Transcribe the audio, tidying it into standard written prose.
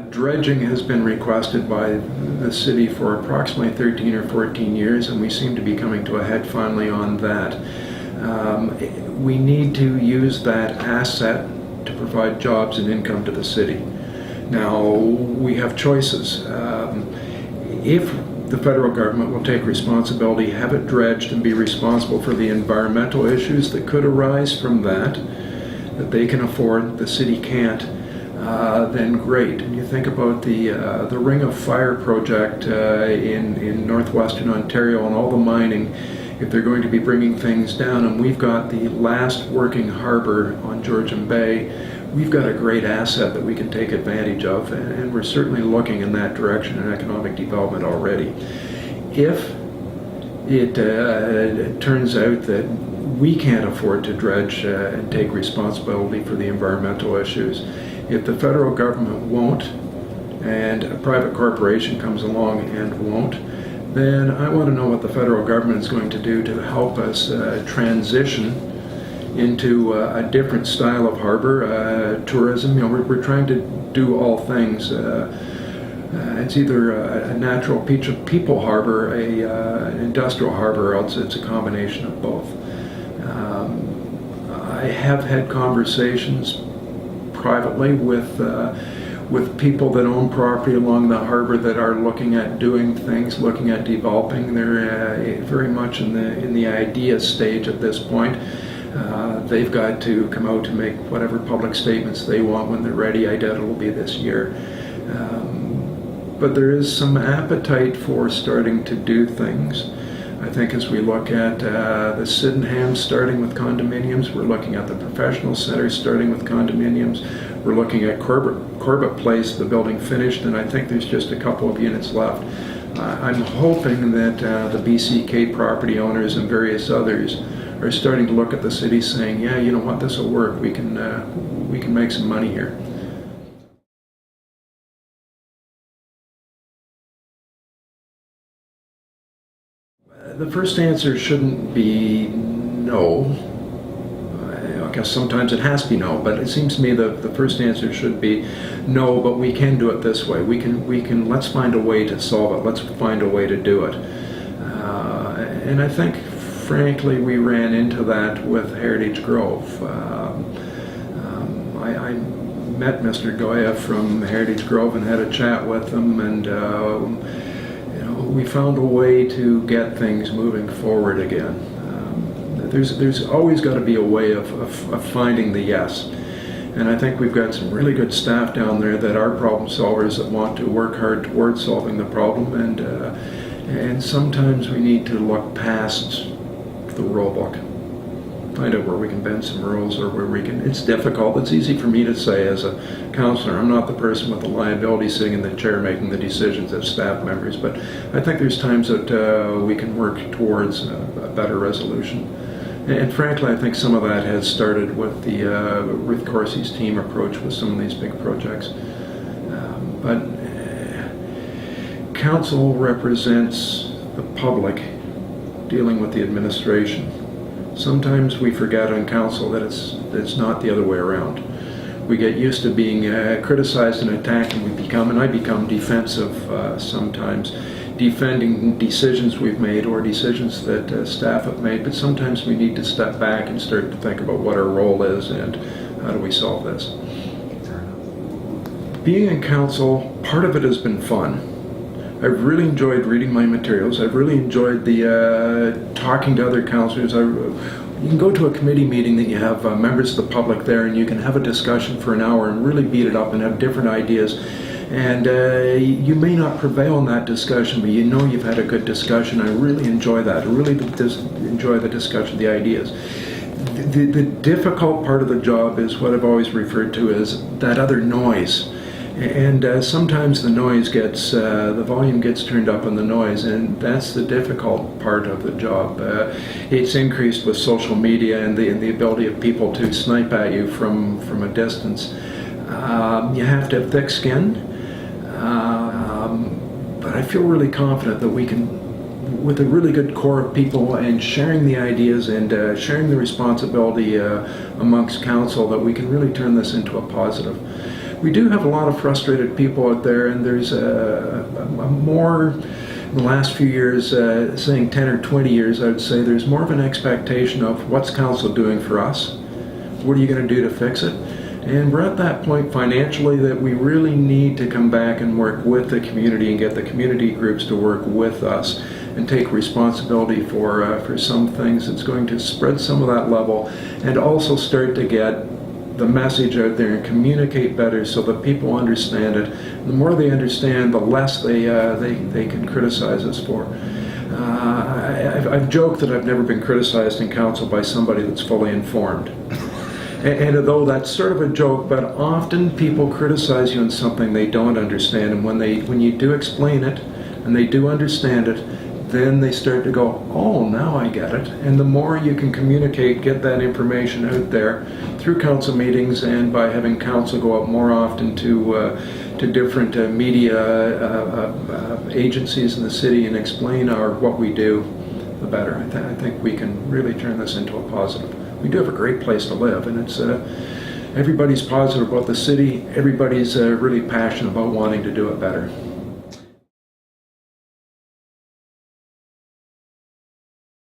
Dredging has been requested by the city for approximately 13 or 14 years, and we seem to be coming to a head finally on that. We need to use that asset to provide jobs and income to the city. Now, we have choices. If the federal government will take responsibility, have it dredged, and be responsible for the environmental issues that could arise from that they can afford, the city can't, then great. And you think about the Ring of Fire project in northwestern Ontario and all the mining, if they're going to be bringing things down, and we've got the last working harbor on Georgian Bay, we've got a great asset that we can take advantage of, and we're certainly looking in that direction in economic development already. If it turns out that we can't afford to dredge and take responsibility for the environmental issues, if the federal government won't, and a private corporation comes along and won't, then I want to know what the federal government is going to do to help us transition into a different style of harbor, tourism. You know, we're trying to do all things. It's either a natural people harbor, an industrial harbor, or else it's a combination of both. I have had conversations privately with people that own property along the harbor that are looking at doing things, looking at developing. They're very much in the idea stage at this point. They've got to come out to make whatever public statements they want when they're ready. I doubt it will be this year. But there is some appetite for starting to do things. I think as we look at the Sydenham starting with condominiums, we're looking at the professional center starting with condominiums, we're looking at Corbett Place, the building finished, and I think there's just a couple of units left. I'm hoping that the BCK property owners and various others are starting to look at the city saying, yeah, you know what, this will work, we can make some money here. The first answer shouldn't be no. I guess sometimes it has to be no, but it seems to me the first answer should be no, but we can do it this way. We can let's find a way to solve it. Let's find a way to do it. And I think, frankly, we ran into that with Heritage Grove. I met Mr. Goya from Heritage Grove and had a chat with him, and we found a way to get things moving forward again. There's always got to be a way of finding the yes. And I think we've got some really good staff down there that are problem solvers that want to work hard towards solving the problem, and sometimes we need to look past the rule book. Find out where we can bend some rules, or where we can. It's difficult. It's easy for me to say as a counselor. I'm not the person with the liability sitting in the chair making the decisions as staff members, but I think there's times that we can work towards a better resolution. And frankly, I think some of that has started with the Ruth Corsi's team approach with some of these big projects. But council represents the public dealing with the administration. Sometimes we forget on council that it's not the other way around. We get used to being criticized and attacked, and I become defensive sometimes, defending decisions we've made or decisions that staff have made, but sometimes we need to step back and start to think about what our role is and how do we solve this. Being in council, part of it has been fun. I've really enjoyed reading my materials. I've really enjoyed the talking to other councillors. You can go to a committee meeting that you have members of the public there, and you can have a discussion for an hour and really beat it up and have different ideas. And you may not prevail in that discussion, but you know you've had a good discussion. I really enjoy that. I really enjoy the discussion, the ideas. The difficult part of the job is what I've always referred to as that other noise. And sometimes the noise gets, the volume gets turned up on the noise, and that's the difficult part of the job. It's increased with social media and the ability of people to snipe at you from a distance. You have to have thick skin, but I feel really confident that we can, with a really good core of people and sharing the ideas and sharing the responsibility amongst council, that we can really turn this into a positive. we do have a lot of frustrated people out there, and there's a more, in the last few years, saying 10 or 20 years, I would say there's more of an expectation of what's council doing for us? What are you going to do to fix it? And we're at that point financially that we really need to come back and work with the community and get the community groups to work with us and take responsibility for some things that's going to spread some of that level, and also start to get the message out there and communicate better so that people understand it. The more they understand, the less they can criticize us for. I've joked that I've never been criticized in council by somebody that's fully informed. And although that's sort of a joke, but often people criticize you on something they don't understand, and when you do explain it and they do understand it, then they start to go, oh, now I get it. And the more you can communicate, get that information out there through council meetings and by having council go out more often to different media agencies in the city and explain what we do, the better. I think we can really turn this into a positive. We do have a great place to live, and it's everybody's positive about the city. Everybody's really passionate about wanting to do it better.